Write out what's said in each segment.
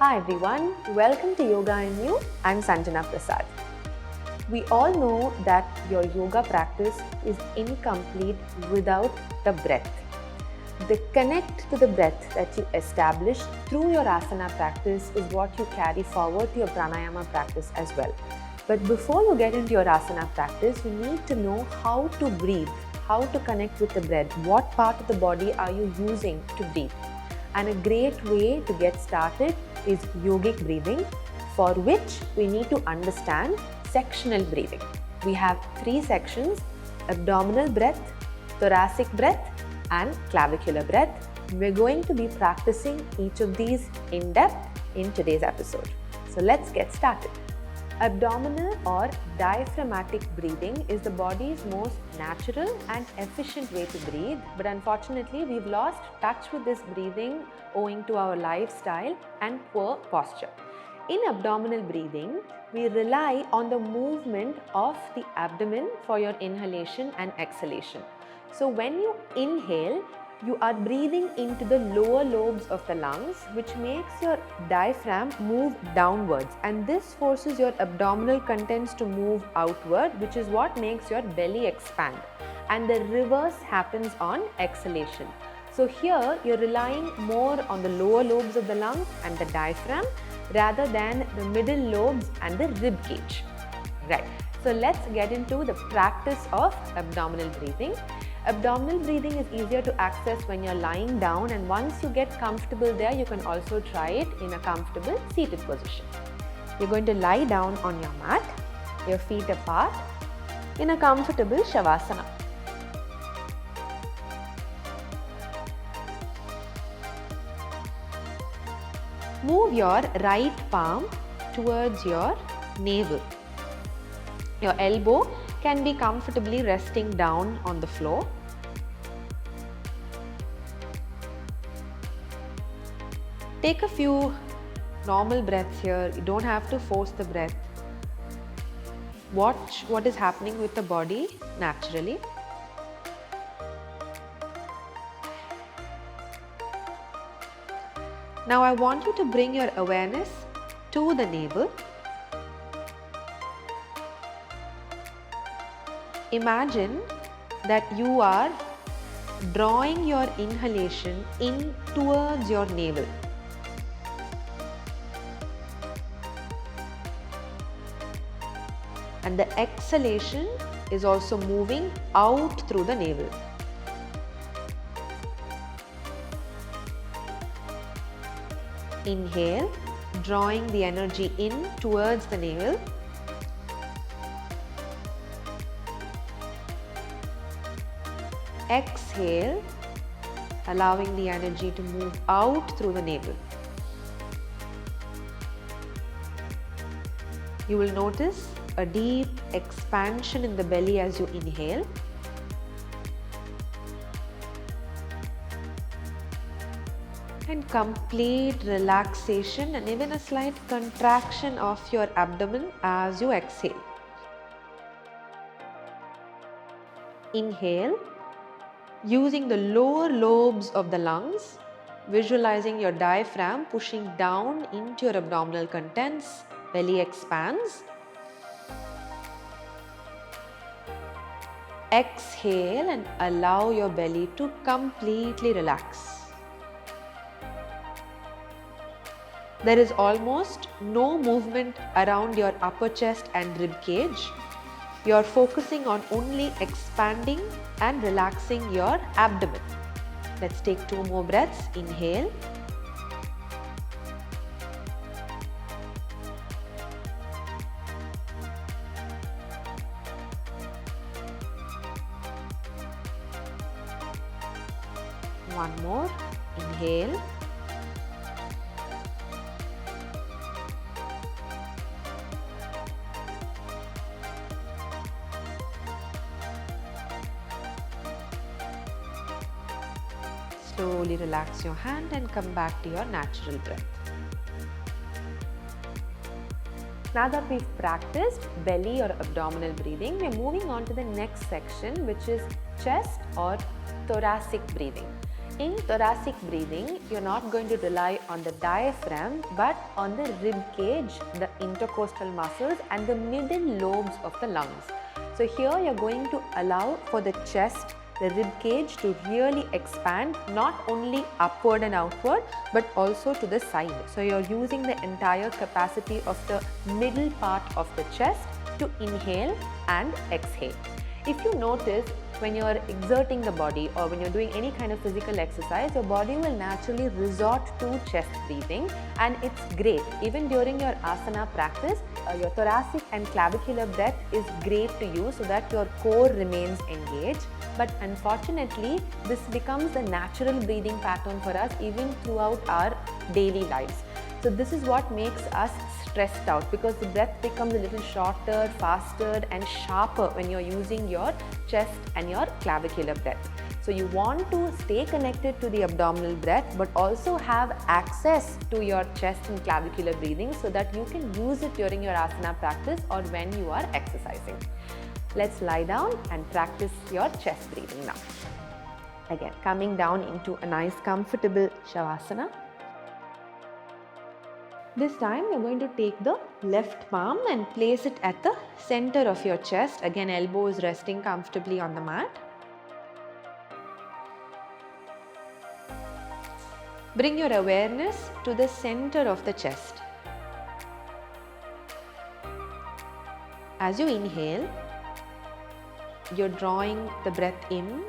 Hi everyone, welcome to Yoga and You. I'm Sanjana Prasad. We all know that your yoga practice is incomplete without the breath. The connect to the breath that you establish through your asana practice is what you carry forward to your pranayama practice as well. But before you get into your asana practice, you need to know how to breathe, how to connect with the breath, what part of the body are you using to breathe. And a great way to get started is yogic breathing, for which we need to understand sectional breathing. We have three sections: abdominal breath, thoracic breath, and clavicular breath. We're going to be practicing each of these in depth in today's episode. So let's get started. Abdominal or diaphragmatic breathing is the body's most natural and efficient way to breathe, but unfortunately we've lost touch with this breathing owing to our lifestyle and poor posture. In abdominal breathing, we rely on the movement of the abdomen for your inhalation and exhalation. So when you inhale, you are breathing into the lower lobes of the lungs, which makes your diaphragm move downwards, and this forces your abdominal contents to move outward, which is what makes your belly expand. And the reverse happens on exhalation. So here you're relying more on the lower lobes of the lungs and the diaphragm rather than the middle lobes and the rib cage. Right. So let's get into the practice of abdominal breathing. Abdominal breathing is easier to access when you're lying down, and once you get comfortable there, you can also try it in a comfortable seated position. You're going to lie down on your mat, your feet apart, in a comfortable shavasana. Move your right palm towards your navel. Your elbow can be comfortably resting down on the floor. Take a few normal breaths here. You don't have to force the breath. Watch what is happening with the body naturally. Now I want you to bring your awareness to the navel. Imagine that you are drawing your inhalation in towards your navel. And the exhalation is also moving out through the navel. Inhale, drawing the energy in towards the navel. Exhale, allowing the energy to move out through the navel. You will notice a deep expansion in the belly as you inhale. And complete relaxation and even a slight contraction of your abdomen as you exhale. Inhale, using the lower lobes of the lungs, visualizing your diaphragm pushing down into your abdominal contents, belly expands. Exhale and allow your belly to completely relax. There is almost no movement around your upper chest and rib cage. You are focusing on only expanding and relaxing your abdomen. Let's take two more breaths. Inhale. One more. Inhale. Slowly relax your hand and come back to your natural breath. Now that we've practiced belly or abdominal breathing, we're moving on to the next section, which is chest or thoracic breathing. In thoracic breathing, you're not going to rely on the diaphragm but on the rib cage, the intercostal muscles and the middle lobes of the lungs. So here you're going to allow for the chest, the rib cage to really expand not only upward and outward but also to the side. So you're using the entire capacity of the middle part of the chest to inhale and exhale. If you notice, when you're exerting the body or when you're doing any kind of physical exercise, your body will naturally resort to chest breathing, and it's great. Even during your asana practice, your thoracic and clavicular breath is great to use so that your core remains engaged. But unfortunately, this becomes the natural breathing pattern for us even throughout our daily lives. So this is what makes us stressed out, because the breath becomes a little shorter, faster and sharper when you're using your chest and your clavicular breath. So you want to stay connected to the abdominal breath but also have access to your chest and clavicular breathing so that you can use it during your asana practice or when you are exercising. Let's lie down and practice your chest breathing now. Again, coming down into a nice comfortable shavasana. This time you're going to take the left palm and place it at the center of your chest. Again, elbows resting comfortably on the mat. Bring your awareness to the center of the chest. As you inhale, you're drawing the breath in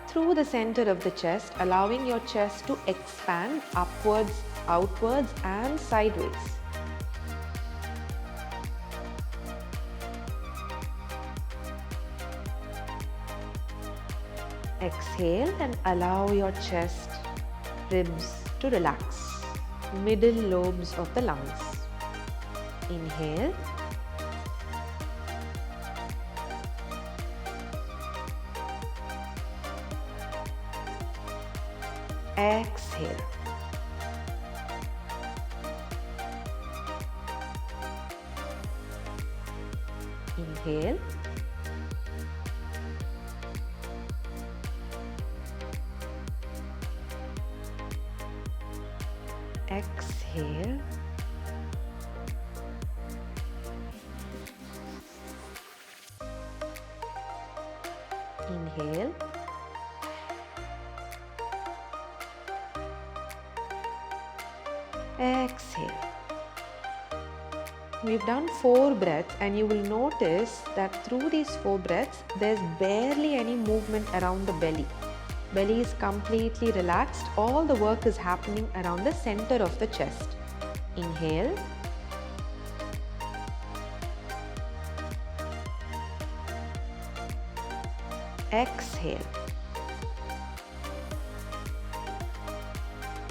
through the center of the chest, allowing your chest to expand upwards, outwards and sideways. Exhale and allow your chest, ribs to relax, middle lobes of the lungs. Inhale. Exhale. Inhale. Exhale. Inhale. Exhale. We've done 4 breaths and you will notice that through these 4 breaths, there's barely any movement around the belly. Belly is completely relaxed. All the work is happening around the center of the chest. Inhale. Exhale.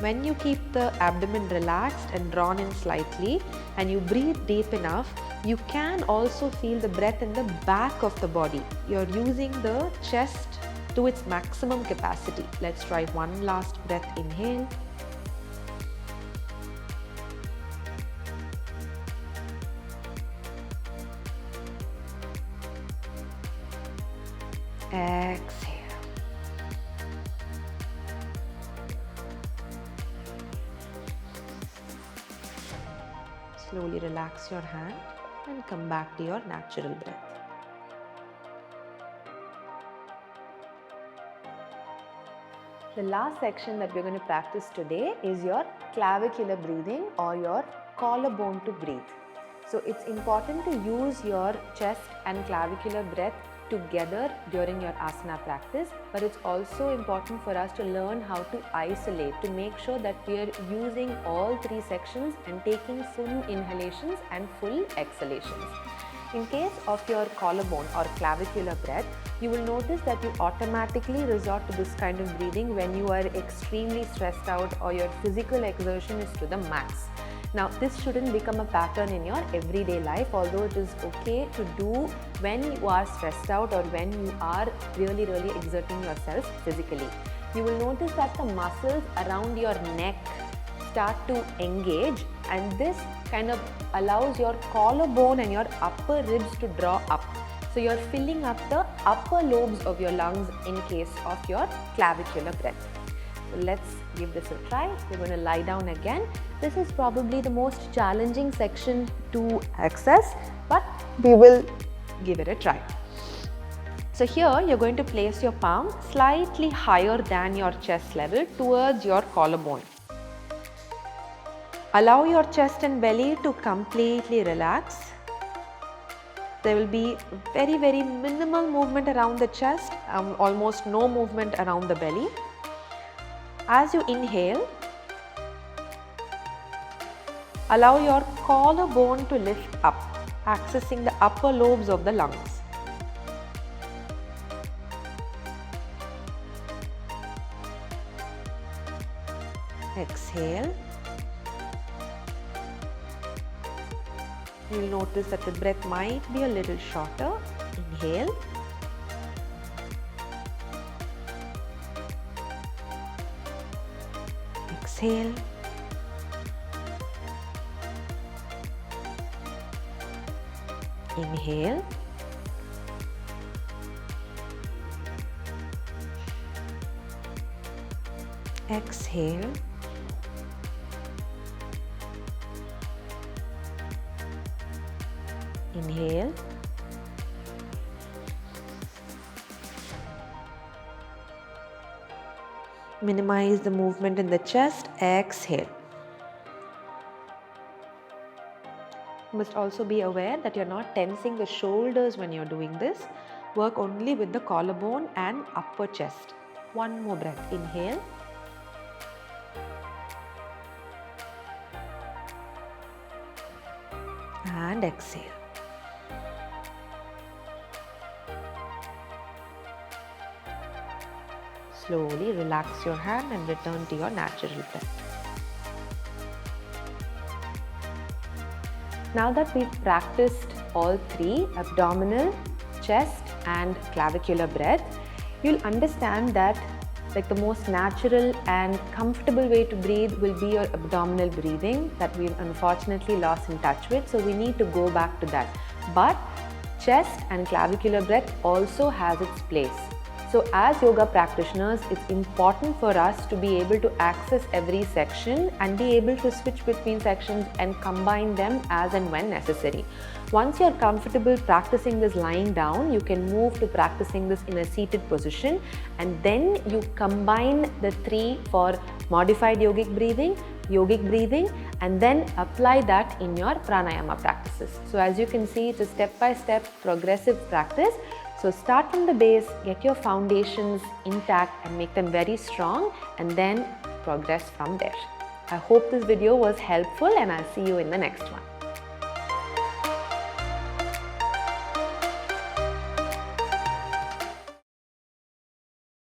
When you keep the abdomen relaxed and drawn in slightly and you breathe deep enough, you can also feel the breath in the back of the body. You're using the chest to its maximum capacity. Let's try one last breath. Inhale. Exhale. Slowly relax your hand and come back to your natural breath. The last section that we're going to practice today is your clavicular breathing or your collarbone to breathe. So it's important to use your chest and clavicular breath together during your asana practice, but it's also important for us to learn how to isolate, to make sure that we are using all 3 sections and taking full inhalations and full exhalations. In case of your collarbone or clavicular breath, you will notice that you automatically resort to this kind of breathing when you are extremely stressed out or your physical exertion is to the max. Now, this shouldn't become a pattern in your everyday life, although it is okay to do when you are stressed out or when you are really exerting yourself physically. You will notice that the muscles around your neck start to engage, and this kind of allows your collarbone and your upper ribs to draw up. So you're filling up the upper lobes of your lungs in case of your clavicular breath. So let's give this a try. We're going to lie down again. This is probably the most challenging section to access, but we will give it a try. So here you're going to place your palm slightly higher than your chest level towards your collarbone. Allow your chest and belly to completely relax. There will be very minimal movement around the chest, almost no movement around the belly. As you inhale, allow your collarbone to lift up, accessing the upper lobes of the lungs. Exhale. You'll notice that the breath might be a little shorter. Inhale. Exhale. Inhale. Exhale. Inhale. Minimize the movement in the chest. Exhale. You must also be aware that you're not tensing the shoulders when you're doing this. Work only with the collarbone and upper chest. One more breath. Inhale. And exhale. Slowly relax your hand and return to your natural breath. Now that we've practiced all three, abdominal, chest and clavicular breath, you'll understand that the most natural and comfortable way to breathe will be your abdominal breathing that we've unfortunately lost in touch with. So we need to go back to that. But chest and clavicular breath also has its place. So as yoga practitioners, it's important for us to be able to access every section and be able to switch between sections and combine them as and when necessary. Once you're comfortable practicing this lying down, you can move to practicing this in a seated position, and then you combine the three for modified yogic breathing, and then apply that in your pranayama practices. So as you can see, it's a step-by-step progressive practice. So start from the base, get your foundations intact and make them very strong, and then progress from there. I hope this video was helpful, and I'll see you in the next one.